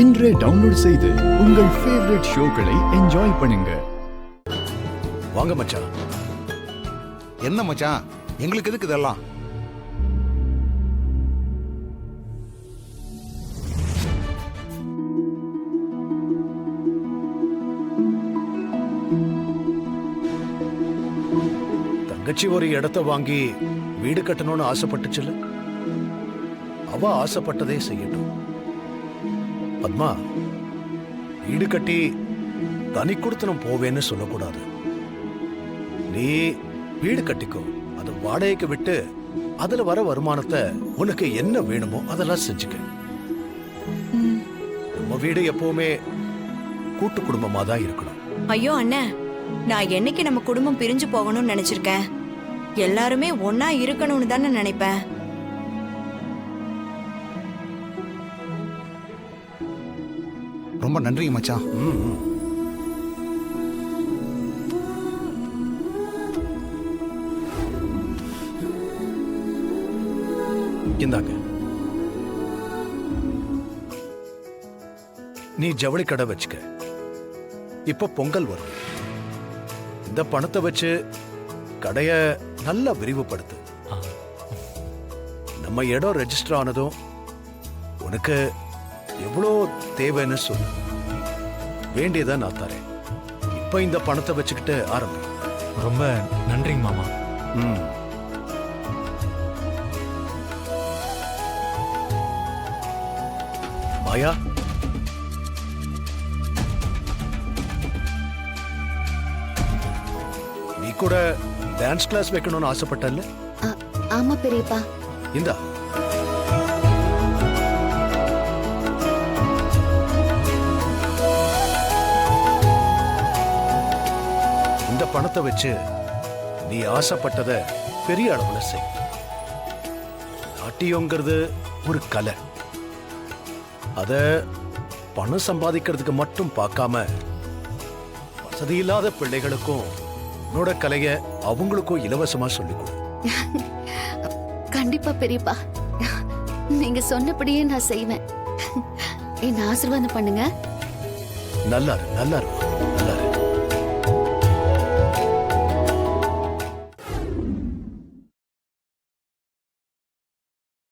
இன்றே டவுன்லோட் செய்து உங்கள் ஃபேவரட் ஷோக்களை என்ஜாய் பண்ணுங்க. வாங்க மச்சான். என்ன மச்சான், எங்களுக்கு எதுக்கு இதெல்லாம்? தங்கச்சி ஒரு இடத்த வாங்கி வீடு கட்டணும்னு ஆசைப்பட்டுச்சுல, அவ ஆசைப்பட்டதே செய்யட்டும். பத்மா, வீடு கட்டி தனி கொடுத்தனம் போவேன்னு சொல்லக்கூடாது. நீ வீடு கட்டிக்கோ, அதை வாடகைக்கு விட்டு அதுல வர வருமானத்தை உனக்கு என்ன வேணுமோ அதெல்லாம் செஞ்சுக்க. நம்ம வீடு எப்பவுமே கூட்டு குடும்பமா தான் இருக்கணும். ஐயோ அண்ணன், நான் என்னைக்கு நம்ம குடும்பம் பிரிஞ்சு போகணும்னு நினைச்சிருக்கேன். எல்லாருமே ஒன்னா இருக்கணும்னு தானே நினைப்பேன். ரொம்ப நன்றி மச்சான். இந்தாங்க. நீ ஜவுளி கடை வச்சுக்க. இப்ப பொங்கல் வரும். இந்த பணத்தை வச்சு கடைய நல்லா விரிவுபடுத்து. நம்ம இடம் ரெஜிஸ்டர் ஆனதும் உனக்கு எவ்வளோ தேவைன்னு சொல்லு. வேண்டியதை நான் தரேன். இப்ப இந்த பணத்தை வச்சுக்கிட்டு ஆரம்பி. ரொம்ப நன்றிங்க மாமா. மாயா, நீ கூட டான்ஸ் கிளாஸ் வைக்கணும்னு ஆசைப்பட்டல்ல? ஆமா பெரியப்பா. இந்தா. இந்த பணத்தை வச்சு நீ ஆசைப்பட்டத பெரிய அளவுல செய். நாட்டியங்கிறது ஒரு கலை. அத பணம் சம்பாதிக்கிறதுக்கு மட்டும் பார்க்காம வசதி இல்லாத பிள்ளைகளுக்கும் உன்னோட கலைய அவங்களுக்கும் இலவசமா சொல்லிக் கொடு. கண்டிப்பா பெரியப்பா, நீங்க சொன்னபடியே நான் செய்வேன். என்ன ஆசீர்வாதம் பண்ணுங்க. நல்லா இரு, நல்லா இரு, நல்லா இரு.